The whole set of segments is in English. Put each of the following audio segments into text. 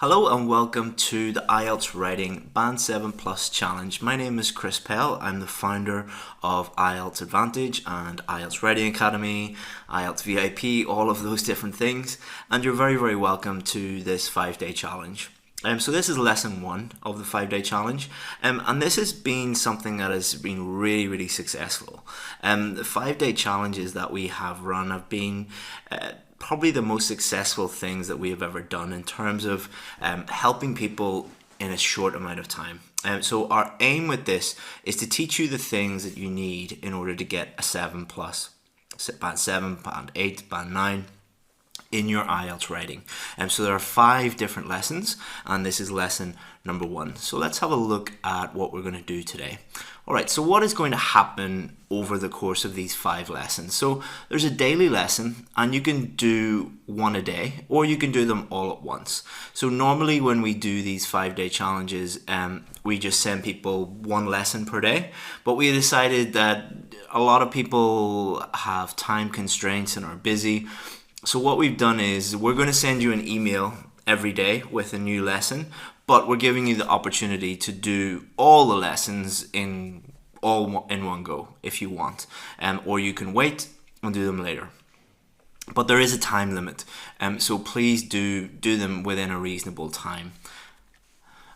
Hello and welcome to the IELTS Writing Band 7 Plus Challenge. My name is Chris Pell. I'm the founder of IELTS Advantage and IELTS Writing Academy, IELTS VIP, all of those different things. And you're very welcome to this 5-day challenge. So this is lesson 1 of the 5-day challenge, and this has been something that has been really successful. The 5-day challenges that we have run have been probably the most successful things that we have ever done in terms of helping people in a short amount of time. So our aim with this is to teach you the things that you need in order to get a 7 plus, band 7, band 8, band 9 in your IELTS writing. So there are 5 different lessons, and this is lesson number 1. So let's have a look at what we're going to do today. Alright, so what is going to happen over the course of these 5 lessons? So there's a daily lesson, and you can do one a day, or you can do them all at once. So normally when we do these 5-day challenges, we just send people one lesson per day, but we decided that a lot of people have time constraints and are busy. So what we've done is we're going to send you an email every day with a new lesson, but we're giving you the opportunity to do all the lessons in one go if you want, or you can wait and do them later. But there is a time limit, so please do them within a reasonable time.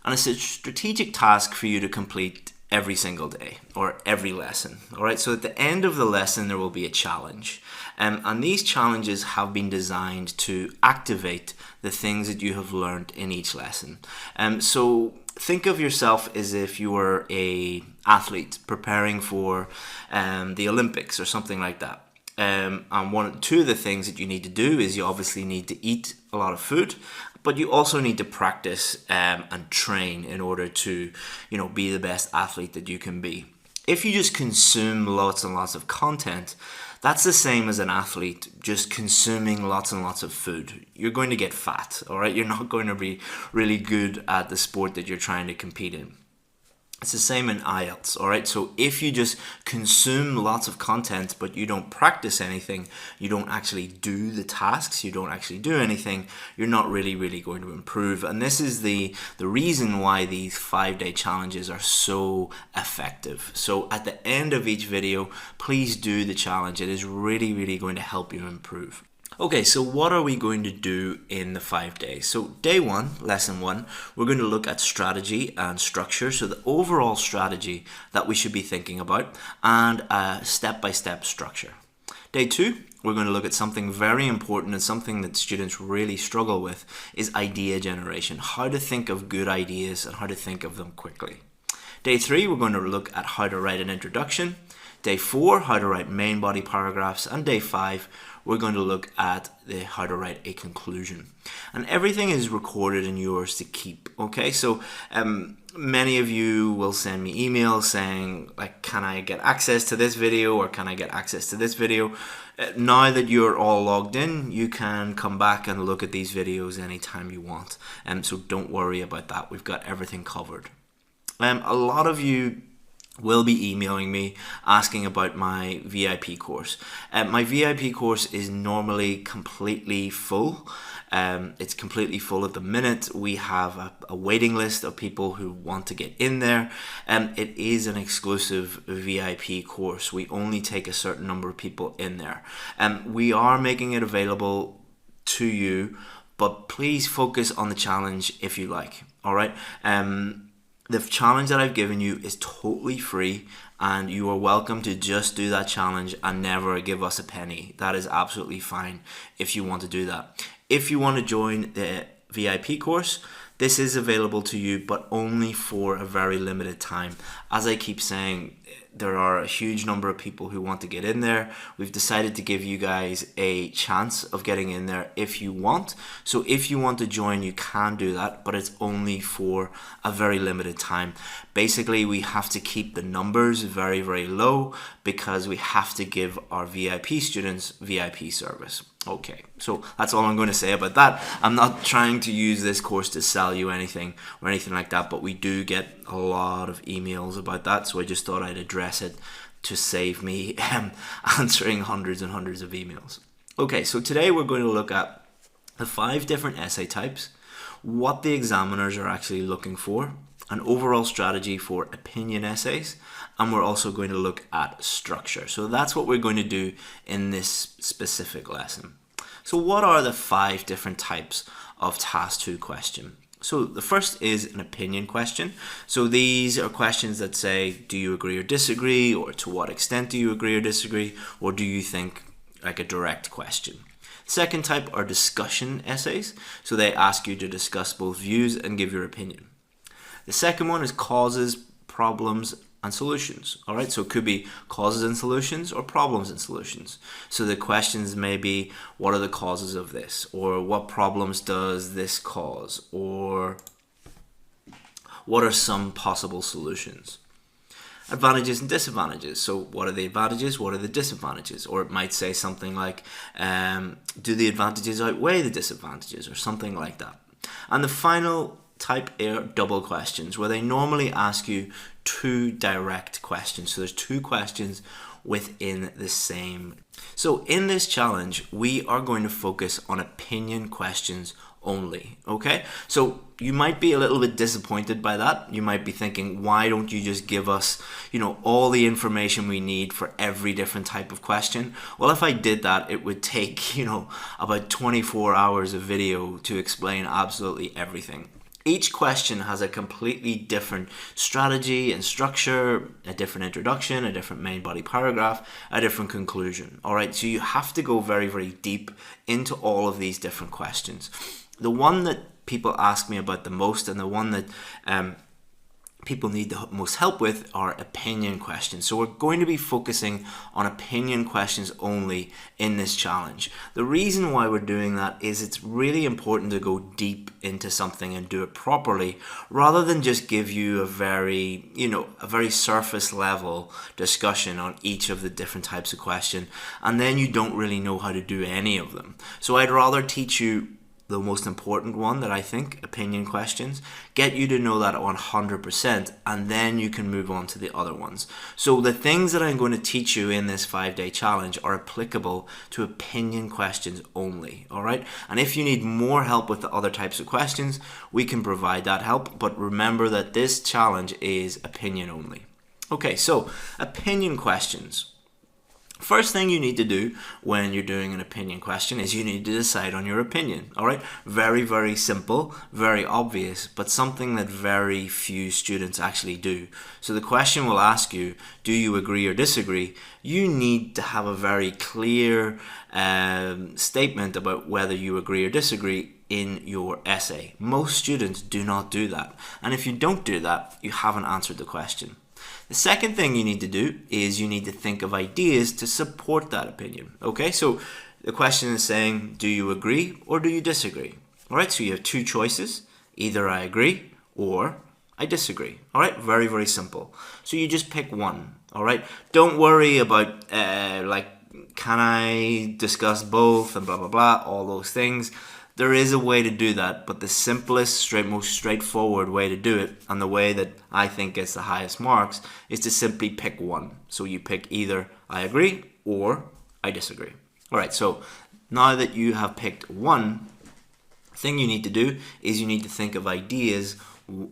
And it's a strategic task for you to complete every single day or every lesson. All right, so at the end of the lesson there will be a challenge, and these challenges have been designed to activate the things that you have learned in each lesson. So think of yourself as if you were an athlete preparing for the Olympics or something like that. And two of the things that you need to do is you obviously need to eat a lot of food, but you also need to practice and train in order to, be the best athlete that you can be. If you just consume lots and lots of content, that's the same as an athlete just consuming lots and lots of food. You're going to get fat, all right? You're not going to be really good at the sport that you're trying to compete in. It's the same in IELTS, all right? So if you just consume lots of content, but you don't practice anything, you don't actually do the tasks, you don't actually do anything, you're not really going to improve. And this is the reason why these 5-day challenges are so effective. So at the end of each video, please do the challenge. It is really going to help you improve. Okay, so what are we going to do in the 5 days? So day 1, lesson 1, we're going to look at strategy and structure. So the overall strategy that we should be thinking about and a step-by-step structure. Day 2, we're going to look at something very important and something that students really struggle with is idea generation. How to think of good ideas and how to think of them quickly. Day 3, we're going to look at how to write an introduction. Day 4, how to write main body paragraphs. And day 5, we're going to look at how to write a conclusion. And everything is recorded and yours to keep, okay? So many of you will send me emails saying, like, can I get access to this video or can I get access to this video? Now that you're all logged in, you can come back and look at these videos anytime you want. So don't worry about that. We've got everything covered. A lot of you will be emailing me asking about my VIP course. My VIP course is normally completely full. It's completely full at the minute. We have a waiting list of people who want to get in there. It is an exclusive VIP course. We only take a certain number of people in there. We are making it available to you, but please focus on the challenge if you like. All right. The challenge that I've given you is totally free, and you are welcome to just do that challenge and never give us a penny. That is absolutely fine if you want to do that. If you want to join the VIP course, this is available to you, but only for a very limited time. As I keep saying, there are a huge number of people who want to get in there. We've decided to give you guys a chance of getting in there if you want. So if you want to join, you can do that, but it's only for a very limited time. Basically, we have to keep the numbers very low because we have to give our VIP students VIP service. Okay, so that's all I'm going to say about that. I'm not trying to use this course to sell you anything or anything like that, but we do get a lot of emails about that, so I just thought I'd address it to save me answering hundreds and hundreds of emails. Okay, so today we're going to look at the 5 different essay types. what the examiners are actually looking for, an overall strategy for opinion essays, and we're also going to look at structure. So that's what we're going to do in this specific lesson. So what are the 5 different types of Task 2 question? So the first is an opinion question. So these are questions that say, do you agree or disagree, or to what extent do you agree or disagree, or do you think, like a direct question. Second type are discussion essays. So they ask you to discuss both views and give your opinion. The second one is causes, problems, and solutions. All right, so it could be causes and solutions or problems and solutions. So the questions may be, what are the causes of this? Or what problems does this cause? Or what are some possible solutions? Advantages and disadvantages. So what are the advantages? What are the disadvantages? Or it might say something like, do the advantages outweigh the disadvantages? Or something like that. And the final type are double questions, where they normally ask you 2 direct questions. So there's 2 questions within the same. So in this challenge, we are going to focus on opinion questions only, okay? So you might be a little bit disappointed by that. You might be thinking, why don't you just give us, all the information we need for every different type of question? Well, if I did that, it would take, about 24 hours of video to explain absolutely everything. Each question has a completely different strategy and structure, a different introduction, a different main body paragraph, a different conclusion. All right, so you have to go very, very deep into all of these different questions. The one that people ask me about the most, and the one that people need the most help with, are opinion questions. So we're going to be focusing on opinion questions only in this challenge. The reason why we're doing that is it's really important to go deep into something and do it properly, rather than just give you a very surface level discussion on each of the different types of question, and then you don't really know how to do any of them. So I'd rather teach you the most important one, that I think, opinion questions, get you to know that 100%, and then you can move on to the other ones. So the things that I'm going to teach you in this 5-day challenge are applicable to opinion questions only, all right? And if you need more help with the other types of questions, we can provide that help, but remember that this challenge is opinion only. Okay, so opinion questions. First thing you need to do when you're doing an opinion question is you need to decide on your opinion, all right? Very, very simple, very obvious, but something that very few students actually do. So the question will ask you, do you agree or disagree? You need to have a very clear statement about whether you agree or disagree in your essay. Most students do not do that. And if you don't do that, you haven't answered the question. The second thing you need to do is you need to think of ideas to support that opinion. Okay, so the question is saying, do you agree or do you disagree? All right, so you have 2 choices. Either I agree or I disagree. All right, very, very simple. So you just pick one. All right, don't worry about can I discuss both and blah, blah, blah, all those things. There is a way to do that, but the simplest, most straightforward way to do it, and the way that I think gets the highest marks, is to simply pick one. So you pick either I agree or I disagree. All right, so now that you have picked one, thing you need to do is you need to think of ideas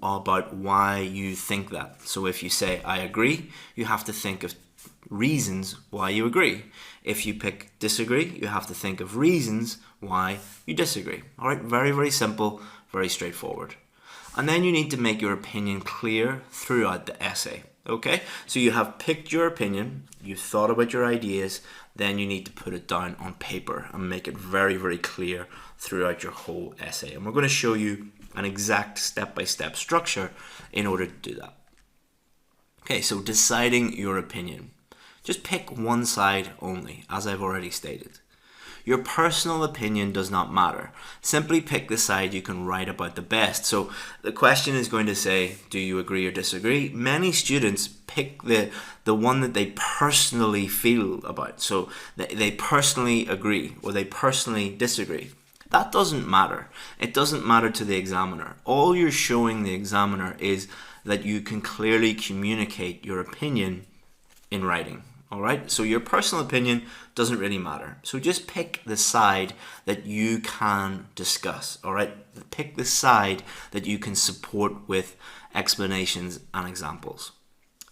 about why you think that. So if you say I agree, you have to think of reasons why you agree. If you pick disagree, you have to think of reasons why you disagree. All right, very, very simple, very straightforward. And then you need to make your opinion clear throughout the essay. Okay, so you have picked your opinion, you've thought about your ideas, then you need to put it down on paper and make it very, very clear throughout your whole essay. And we're going to show you an exact step-by-step structure in order to do that. Okay, so deciding your opinion. Just pick one side only, as I've already stated. Your personal opinion does not matter. Simply pick the side you can write about the best. So the question is going to say, do you agree or disagree? Many students pick the one that they personally feel about. So they personally agree or they personally disagree. That doesn't matter. It doesn't matter to the examiner. All you're showing the examiner is that you can clearly communicate your opinion in writing. all right? So your personal opinion doesn't really matter. So just pick the side that you can discuss, all right? Pick the side that you can support with explanations and examples.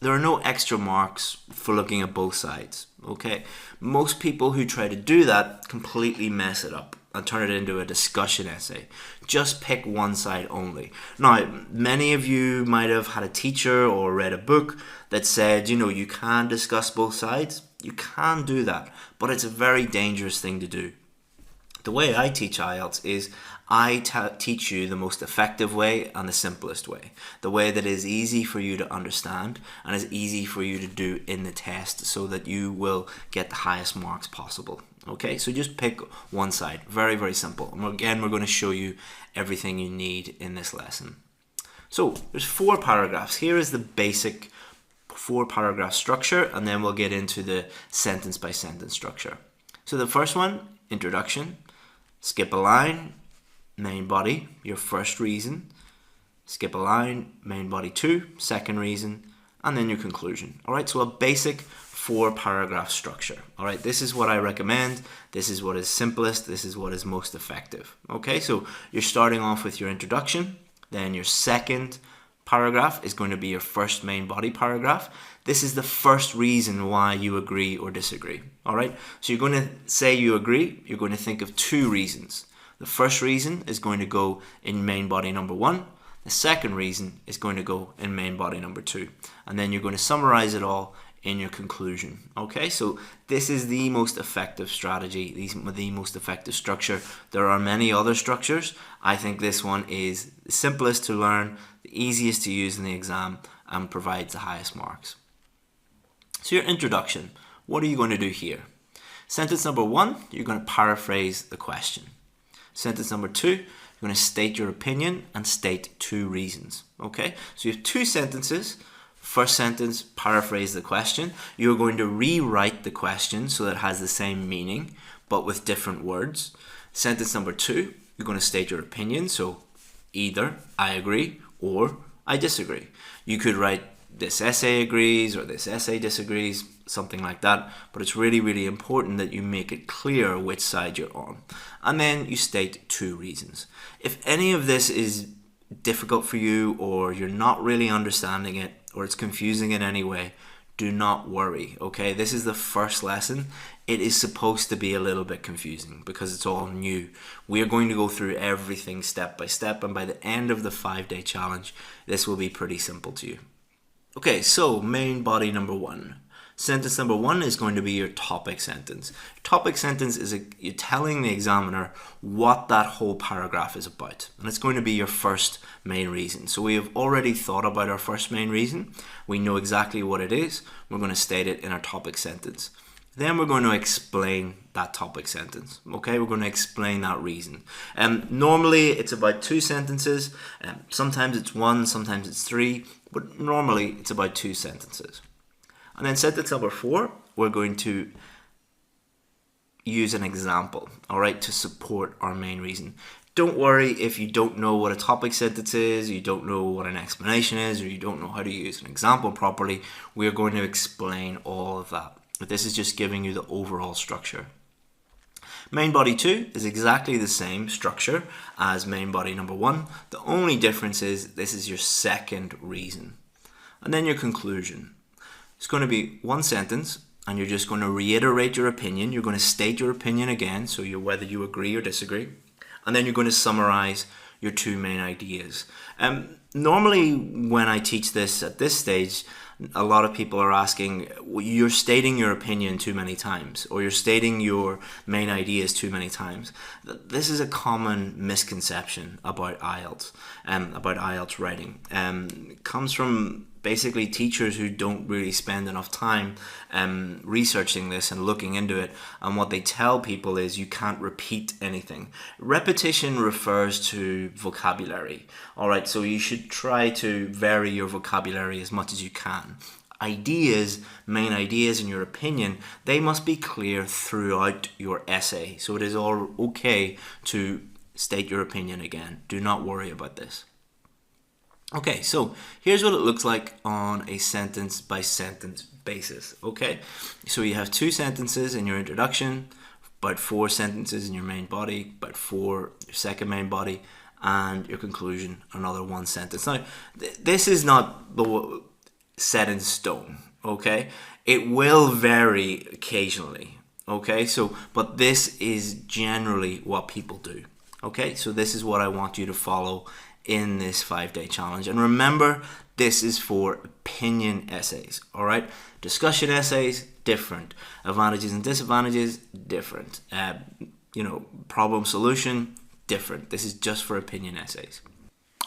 There are no extra marks for looking at both sides, okay? Most people who try to do that completely mess it up and turn it into a discussion essay. Just pick one side only. Now, many of you might have had a teacher or read a book that said, you can discuss both sides. You can do that, but it's a very dangerous thing to do. The way I teach IELTS is I teach you the most effective way and the simplest way. The way that is easy for you to understand and is easy for you to do in the test so that you will get the highest marks possible. Okay, so just pick one side. Very, very simple. And again, we're going to show you everything you need in this lesson. So there's 4 paragraphs. Here is the basic 4-paragraph structure, and then we'll get into the sentence by sentence structure. So the first one, introduction, skip a line, main body, your first reason, skip a line, main body 2, second reason, and then your conclusion. All right, so a basic 4-paragraph structure. All right, this is what I recommend. This is what is simplest. This is what is most effective. Okay, so you're starting off with your introduction. Then your second paragraph is going to be your first main body paragraph. This is the first reason why you agree or disagree. All right, so you're going to say you agree. You're going to think of 2 reasons. The first reason is going to go in main body number 1. The second reason is going to go in main body number 2. And then you're going to summarize it all in your conclusion. Okay, so this is the most effective strategy, the most effective structure. There are many other structures. I think this one is the simplest to learn, the easiest to use in the exam, and provides the highest marks. So your introduction, what are you going to do here? Sentence number 1, you're going to paraphrase the question. Sentence number 2, you're going to state your opinion and state 2 reasons. Okay, so you have 2 sentences. First sentence, paraphrase the question. You're going to rewrite the question so that it has the same meaning, but with different words. Sentence number 2, you're going to state your opinion. So either I agree or I disagree. You could write this essay agrees or this essay disagrees, something like that. But it's really, really important that you make it clear which side you're on. And then you state 2 reasons. If any of this is difficult for you or you're not really understanding it or it's confusing in any way, do not worry, okay? This is the first lesson. It is supposed to be a little bit confusing because it's all new. We are going to go through everything step by step, and by the end of the 5-day challenge, this will be pretty simple to you. Okay, so main body number 1. Sentence number 1 is going to be your topic sentence. Topic sentence is you're telling the examiner what that whole paragraph is about. And it's going to be your first main reason. So we have already thought about our first main reason. We know exactly what it is. We're going to state it in our topic sentence. Then we're going to explain that topic sentence. Okay, we're going to explain that reason. Normally it's about 2 sentences. Sometimes it's 1, sometimes it's 3. But normally it's about 2 sentences. And then sentence number 4, we're going to use an example, all right, to support our main reason. Don't worry if you don't know what a topic sentence is, you don't know what an explanation is, or you don't know how to use an example properly. We are going to explain all of that. But this is just giving you the overall structure. Main body 2 is exactly the same structure as main body number 1. The only difference is this is your second reason. And then your conclusion. It's going to be 1 sentence, and you're just going to reiterate your opinion. You're going to state your opinion again, so whether you agree or disagree. And then you're going to summarize your 2 main ideas. Normally, when I teach this at this stage, a lot of people are asking, you're stating your opinion too many times, or you're stating your main ideas too many times. This is a common misconception about IELTS writing. It comes from basically teachers who don't really spend enough time researching this and looking into it, and what they tell people is you can't repeat anything. Repetition refers to vocabulary, all right, so you should try to vary your vocabulary as much as you can. Ideas, main ideas in your opinion, they must be clear throughout your essay, so it is all okay to state your opinion again. Do not worry about this. Okay, so here's what it looks like on a sentence by sentence basis. Okay, so you have 2 sentences in your introduction, about 4 sentences in your main body, about 4 your second main body, and your conclusion, another 1 sentence. Now, this is not set in stone. Okay, it will vary occasionally. Okay, so but this is generally what people do. Okay, so this is what I want you to follow in this 5-day challenge. And remember, this is for opinion essays. All right, discussion essays, different. Advantages and disadvantages, different. Problem solution, different. This is just for opinion essays.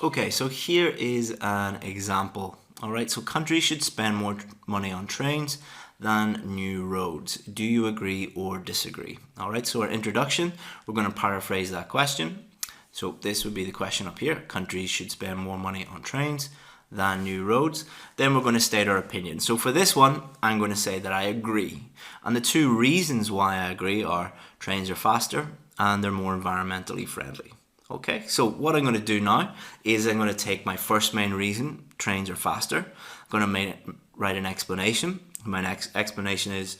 Okay, so here is an example. All right, so countries should spend more money on trains than new roads. Do you agree or disagree? All right, so our introduction, we're going to paraphrase that question. So this would be the question up here. Countries should spend more money on trains than new roads. Then we're going to state our opinion. So for this one, I'm going to say that I agree. And the 2 reasons why I agree are trains are faster and they're more environmentally friendly. Okay, so what I'm going to do now is I'm going to take my first main reason, trains are faster. I'm going to write an explanation. My next explanation is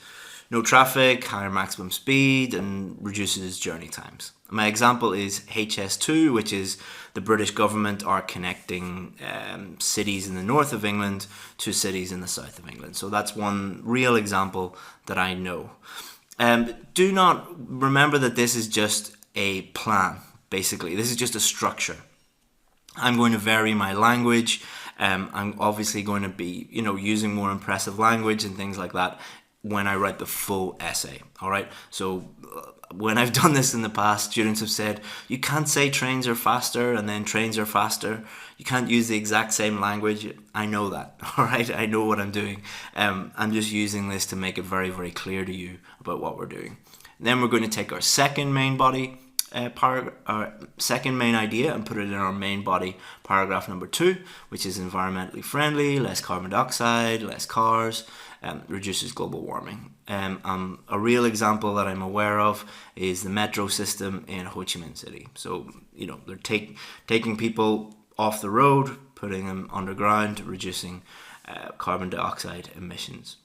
no traffic, higher maximum speed, and reduces journey times. My example is HS2, which is the British government are connecting cities in the north of England to cities in the south of England. So that's one real example that I know. Do not remember that this is just a plan, basically. This is just a structure. I'm going to vary my language. I'm obviously going to be, using more impressive language and things like that when I write the full essay. All right. So when I've done this in the past, students have said, you can't say trains are faster and then trains are faster. You can't use the exact same language. I know that. All right. I know what I'm doing. I'm just using this to make it very, very clear to you about what we're doing. Then we're going to take our second main body, our second main idea, and put it in our main body, paragraph number 2, which is environmentally friendly, less carbon dioxide, less cars, reduces global warming. A real example that I'm aware of is the metro system in Ho Chi Minh City. So, they're taking people off the road, putting them underground, reducing carbon dioxide emissions.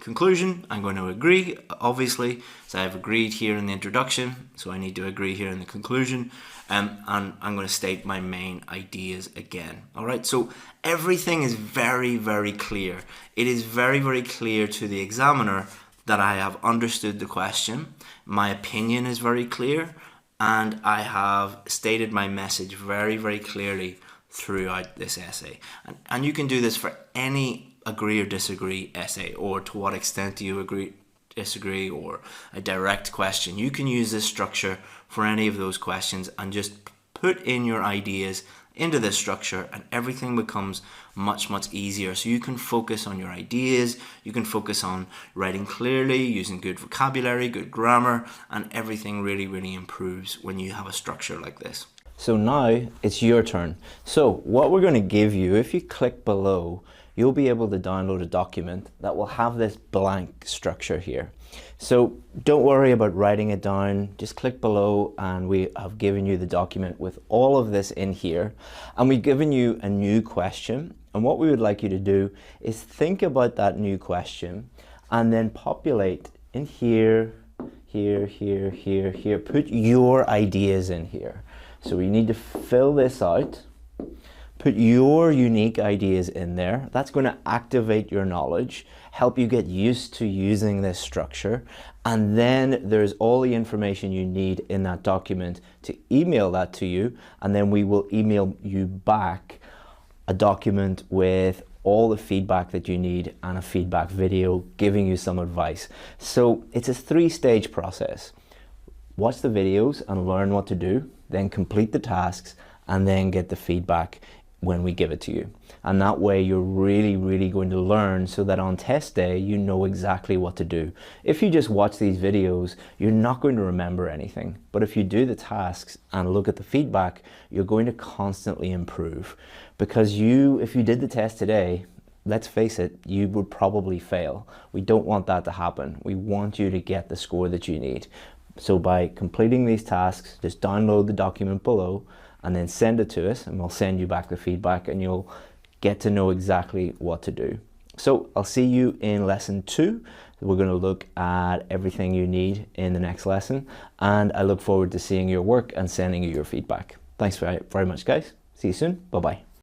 Conclusion, I'm going to agree, obviously, so I've agreed here in the introduction, so I need to agree here in the conclusion, and I'm going to state my main ideas again. All right, so everything is very, very clear. It is very, very clear to the examiner that I have understood the question, my opinion is very clear, and I have stated my message very, very clearly throughout this essay. And you can do this for any agree or disagree essay, or to what extent do you agree, disagree, or a direct question. You can use this structure for any of those questions and just put in your ideas into this structure, and everything becomes much, much easier. So you can focus on your ideas, you can focus on writing clearly, using good vocabulary, good grammar, and everything really, really improves when you have a structure like this. So now it's your turn. So what we're going to give you, if you click below, you'll be able to download a document that will have this blank structure here. So don't worry about writing it down, just click below and we have given you the document with all of this in here, and we've given you a new question, and what we would like you to do is think about that new question and then populate in here, here, here, here, here, put your ideas in here. So we need to fill this out. Put your unique ideas in there. That's going to activate your knowledge, help you get used to using this structure, and then there's all the information you need in that document to email that to you, and then we will email you back a document with all the feedback that you need and a feedback video giving you some advice. So it's a 3-stage process. Watch the videos and learn what to do, then complete the tasks, and then get the feedback when we give it to you. And that way you're really, really going to learn so that on test day, you know exactly what to do. If you just watch these videos, you're not going to remember anything. But if you do the tasks and look at the feedback, you're going to constantly improve. Because if you did the test today, let's face it, you would probably fail. We don't want that to happen. We want you to get the score that you need. So by completing these tasks, just download the document below and then send it to us, and we'll send you back the feedback, and you'll get to know exactly what to do. So I'll see you in lesson 2. We're going to look at everything you need in the next lesson, and I look forward to seeing your work and sending you your feedback. Thanks very much, guys. See you soon. Bye-bye.